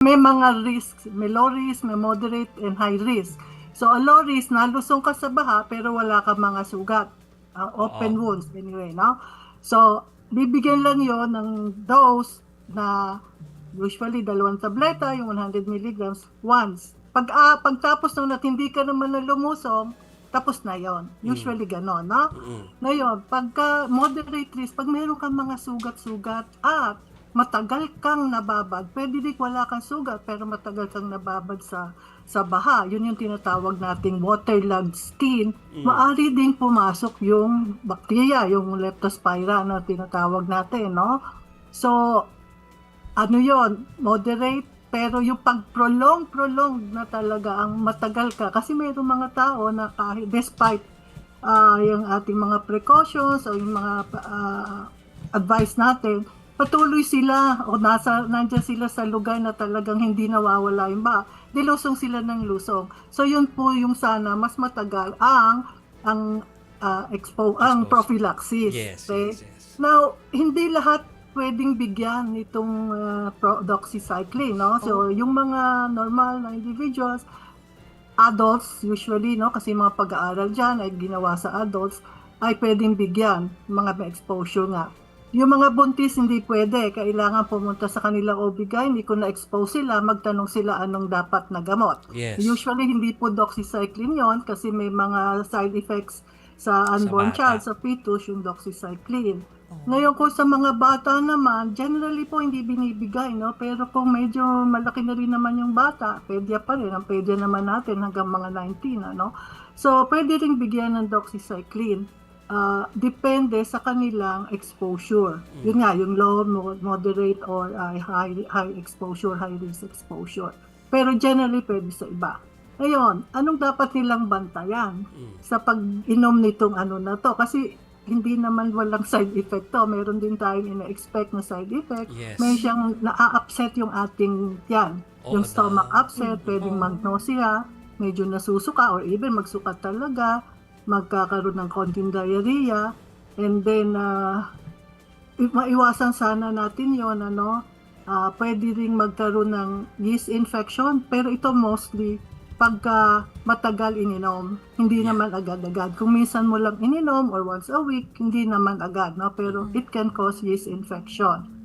May mga risks, may low risk, may moderate, and high risk. So, a low risk, nalusong ka sa baha pero wala ka mga sugat. Open Oo. wounds, anyway, no? So, bibigyan lang yon ng dose na usually 2 tableta, yung 100 milligrams, once. Pagtapos nung hindi ka naman na lumusong, tapos na yon. Usually ganon, no? Ngayon, pagka moderate risk, pag meron kang mga sugat-sugat at matagal kang nababad, pwede din wala kang sugat pero matagal kang nababad sa baha, yun yung tinatawag nating waterlogged skin, maaari ding pumasok yung bacteria, yung leptospira na tinatawag natin, no? So, ano yon, moderate, pero yung pag-prolong na talaga, ang matagal ka, kasi mayroong mga tao na kahit despite yung ating mga precautions o yung mga advice natin, patuloy sila o nandiyan sila sa lugar na talagang hindi nawawala yung ba. Dilusong sila ng lusong. So yun po yung sana mas matagal ang ang Expose. prophylaxis. Yes, Okay? yes, yes. Now, hindi lahat pwedeng bigyan nitong doxycycline, no? So yung mga normal na individuals, adults usually, no, kasi mga pag-aaral dyan ay ginawa sa adults, ay pwedeng bigyan, mga may exposure nga. Yung mga buntis hindi pwede, kailangan pumunta sa kanilang OB-GYN, hindi ko na-expose sila, magtanong sila anong dapat na gamot. Yes. Usually hindi po doxycycline yon kasi may mga side effects sa Sa unborn child, bata. sa fetus, yung doxycycline. Ngayon kung sa mga bata naman, generally po hindi binibigay, no? Pero kung medyo malaki na rin naman yung bata, pedya pa rin, ang pedya naman natin hanggang mga 19, ano? So, pwede rin bigyan ng doxycycline. Depende sa kanilang exposure. Yun nga, yung low, moderate, or high exposure, high risk exposure. Pero generally, pwede sa iba. Ngayon, anong dapat nilang bantayan sa pag-inom nitong ano na to? Kasi hindi naman walang side effect to. Meron din tayong ina-expect na side effect. May Yes. siyang na-upset yung ating yan. Yung Oo stomach daw. upset, pwedeng mag-nausea, medyo nasusuka, or even magsuka talaga, magkakaroon ng konting diarrhea, and then maiwasan sana natin yon, ano, pwede ring magkaroon ng yeast infection, pero ito mostly pagka matagal ininom, hindi Yeah. naman agad-agad. Kung minsan mo lang ininom or once a week, hindi naman agad, no? Pero it can cause yeast infection.